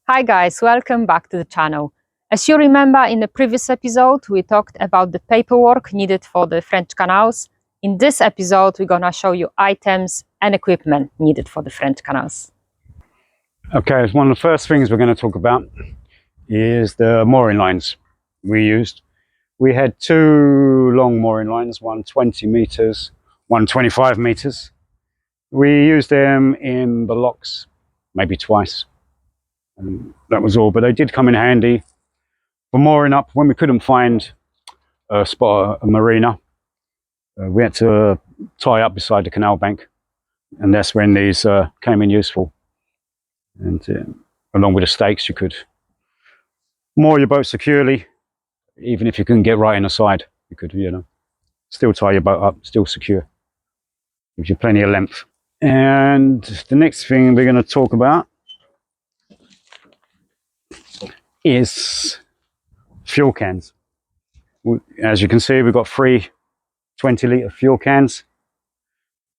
Hi guys, welcome back to the channel. As you remember, in the previous episode we talked about the paperwork needed for the French canals. In this episode we're gonna show you items and equipment needed for the French canals. Okay, one of the first things we're going to talk about is the mooring lines we used. We had two long mooring lines, one 20 meters, one 25 meters. We used them in the locks maybe twice, and that was all, but they did come in handy for mooring up when we couldn't find a spot, a marina. We had to tie up beside the canal bank, and that's when these came in useful. And along with the stakes, you could moor your boat securely. Even if you couldn't get right in the side, you could, still tie your boat up, still secure. Gives you plenty of length. And the next thing we're going to talk about is fuel cans. As you can see, we've got 3 20-litre fuel cans.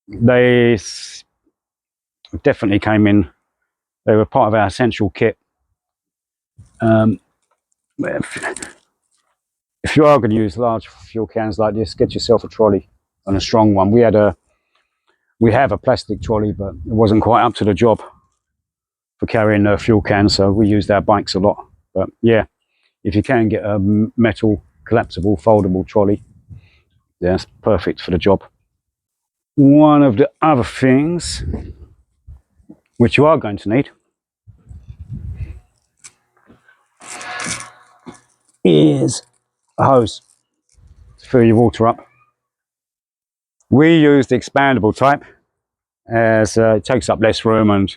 They definitely came in. They were part of our essential kit. If you are going to use large fuel cans like this, get yourself a trolley and a strong one. We have a plastic trolley, but it wasn't quite up to the job for carrying fuel cans, so we used our bikes a lot. But yeah, if you can get a metal collapsible foldable trolley, yeah, that's perfect for the job. One of the other things which you are going to need is a hose to fill your water up. We used the expandable type, as it takes up less room and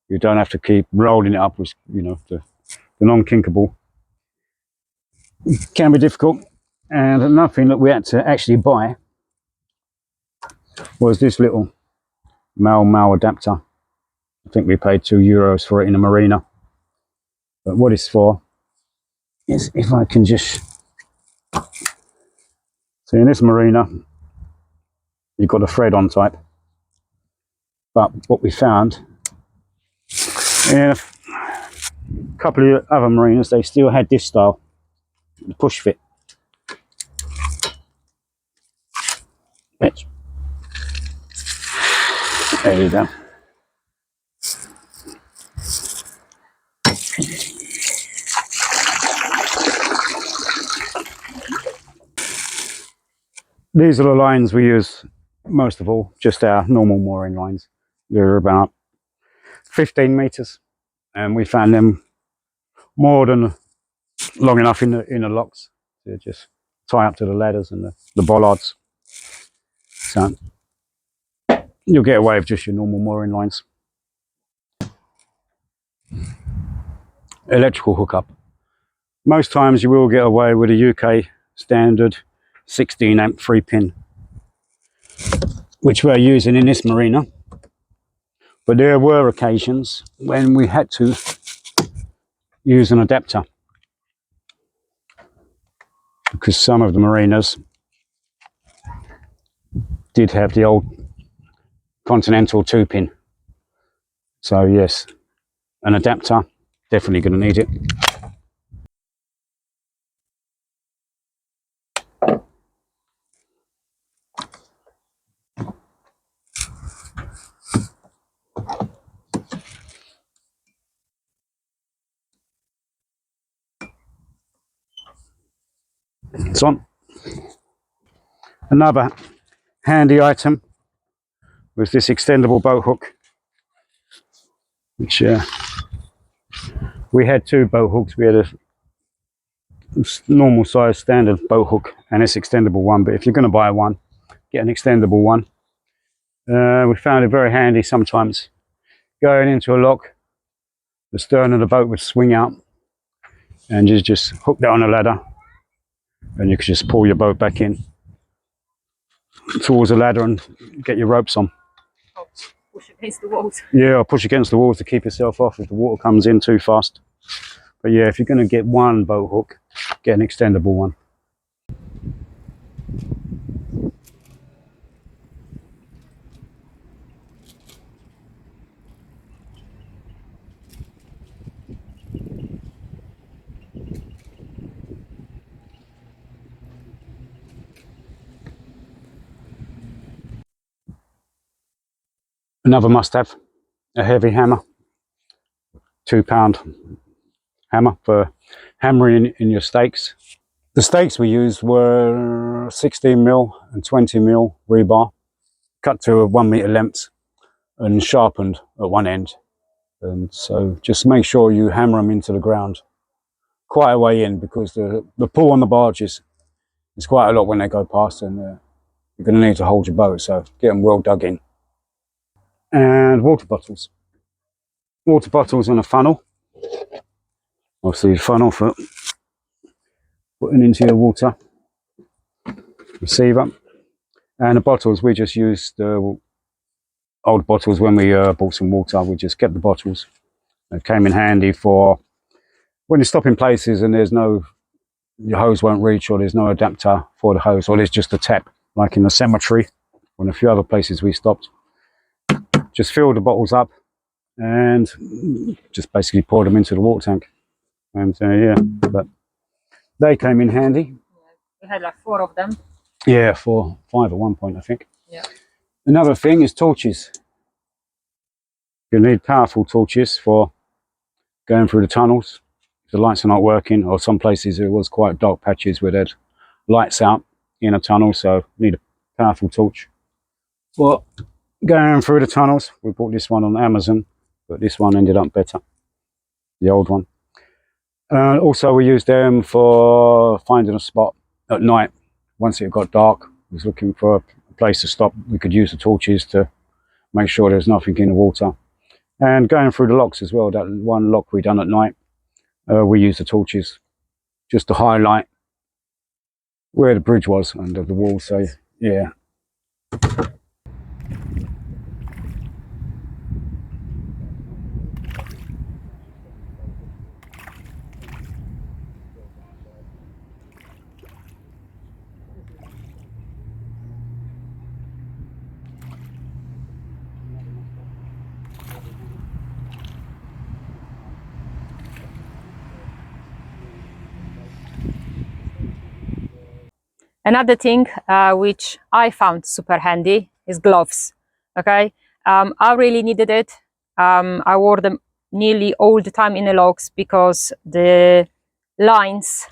you don't have to keep rolling it up with, the non-kinkable. It can be difficult. And another thing that we had to actually buy was this little male adapter. I think we paid €2 for it in a marina. But what it's for is, if I can just see, in this marina you've got a thread on type, but what we found in a couple of other marinas, they still had this style, the push fit. There you go. These are the lines we use most of all, just our normal mooring lines. They're about 15 meters, and we found them more than long enough in the locks to just tie up to the ladders and the bollards. So you'll get away with just your normal mooring lines. Electrical hookup. Most times you will get away with a UK standard 16 amp 3-pin, which we're using in this marina. But there were occasions when we had to use an adapter, because some of the marinas did have the old Continental 2-pin. So yes, an adapter, definitely going to need it. It's on. Another handy item was this extendable boat hook, which we had 2 boat hooks. We had a normal size standard boat hook and this extendable one, but if you're going to buy one, get an extendable one. We found it very handy sometimes. Going into a lock, the stern of the boat would swing out and you just hook that on a ladder and you could just pull your boat back in towards the ladder and get your ropes on. Oh, push against the walls. Yeah, or push against the walls to keep yourself off if the water comes in too fast. But yeah, if you're going to get one boat hook, get an extendable one. Another must-have, a heavy hammer, £2 hammer for hammering in your stakes. The stakes we used were 16mm and 20mm rebar, cut to a 1 metre length and sharpened at one end. And so just make sure you hammer them into the ground quite a way in, because the pull on the barges is quite a lot when they go past, and you're going to need to hold your boat, so get them well dug in. And water bottles. Water bottles and a funnel. Obviously a funnel for putting into your water receiver. And the bottles, we just used old bottles when we bought some water. We just kept the bottles. It came in handy for when you stop in places and your hose won't reach, or there's no adapter for the hose, or there's just a tap, like in the cemetery and a few other places we stopped. Just fill the bottles up and just basically pour them into the water tank. And yeah, but they came in handy. We had like 4 of them. Yeah, 5 at one point, I think. Yeah. Another thing is torches. You need powerful torches for going through the tunnels. If the lights are not working, or some places it was quite dark patches where they had lights out in a tunnel, so you need a powerful torch. Well, going through the tunnels, we bought this one on Amazon, but this one ended up better, the old one. Also, we used them for finding a spot at night. Once it got dark, we was looking for a place to stop. We could use the torches to make sure there's nothing in the water. And going through the locks as well, that one lock we done at night, we used the torches just to highlight where the bridge was under the wall. So yeah. Another thing which I found super handy is gloves. Okay, I really needed it. I wore them nearly all the time in the logs, because the lines,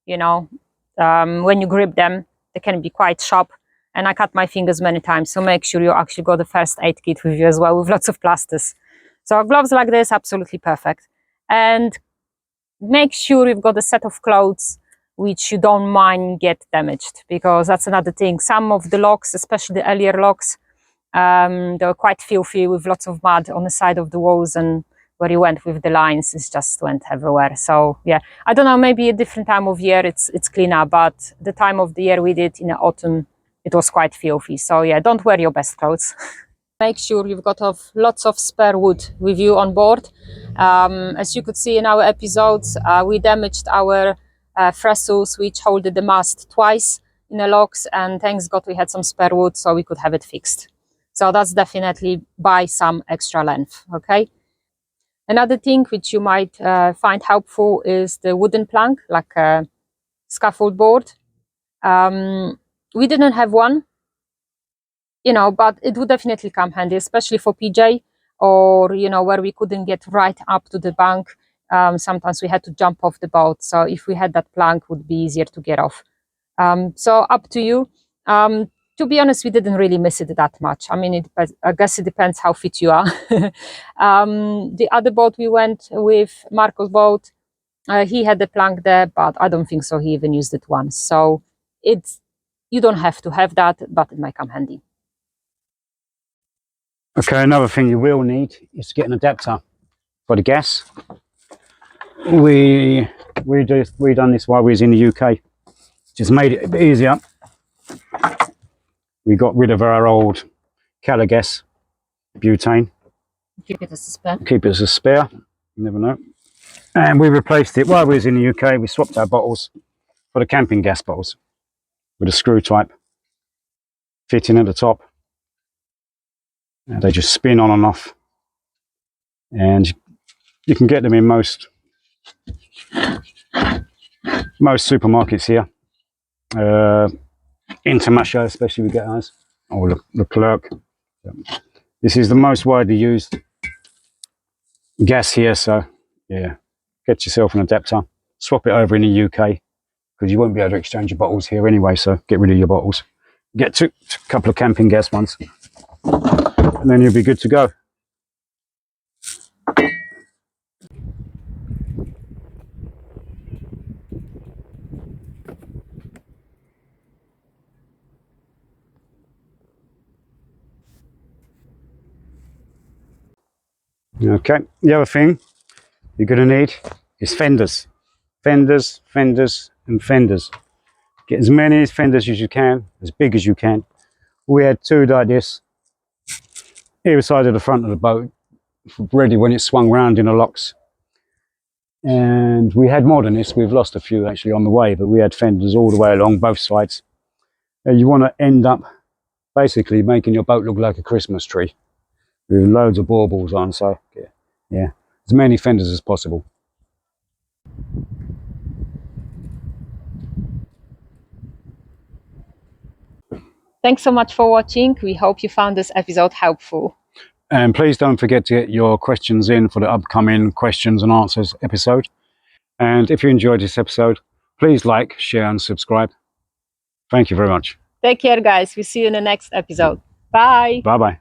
you know, when you grip them, they can be quite sharp, and I cut my fingers many times. So make sure you actually got the first aid kit with you as well, with lots of plasters. So gloves like this, absolutely perfect. And make sure you've got a set of clothes which you don't mind get damaged, because that's another thing. Some of the locks, especially the earlier locks, they're quite filthy with lots of mud on the side of the walls, and where you went with the lines, it just went everywhere. So yeah, I don't know, maybe a different time of year it's cleaner, but the time of the year we did in the autumn, it was quite filthy. So yeah, don't wear your best clothes. Make sure you've got lots of spare wood with you on board. As you could see in our episodes, we damaged our trestles which hold the mast twice in the logs, and thanks God we had some spare wood so we could have it fixed. So that's definitely buy some extra length. Okay. Another thing which you might find helpful is the wooden plank, like a scaffold board. We didn't have one, you know, but it would definitely come handy, especially for PJ, or, you know, where we couldn't get right up to the bank. Sometimes we had to jump off the boat. So if we had that plank, it would be easier to get off. So up to you. To be honest, we didn't really miss it that much. I mean, I guess it depends how fit you are. The other boat we went with, Marco's boat, he had the plank there, but I don't think so he even used it once. So you don't have to have that, but it might come handy. Okay, another thing you will need is to get an adapter for the gas. We done this while we was in the UK. Just made it a bit easier. We got rid of our old Cala gas butane. Keep it as a spare. Keep it as a spare. You never know. And we replaced it while we was in the UK. We swapped our bottles for the camping gas bottles with a screw type fitting at the top. And they just spin on and off. And you can get them in most supermarkets here. Intermarché, especially we get ours, or Leclerc. This is the most widely used gas here, so yeah, get yourself an adapter, swap it over in the UK, because you won't be able to exchange your bottles here anyway, so get rid of your bottles. Get a couple of camping gas ones, and then you'll be good to go. Okay, the other thing you're going to need is fenders. Fenders, fenders, and fenders. Get as many fenders as you can, as big as you can. We had two like this, either side of the front of the boat, ready when it swung round in the locks. And we had more than this. We've lost a few actually on the way, but we had fenders all the way along both sides. You want to end up basically making your boat look like a Christmas tree with loads of baubles on, so yeah, as many fenders as possible. Thanks so much for watching. We hope you found this episode helpful. And please don't forget to get your questions in for the upcoming questions and answers episode. And if you enjoyed this episode, please like, share and subscribe. Thank you very much. Take care, guys. We'll see you in the next episode. Bye. Bye-bye.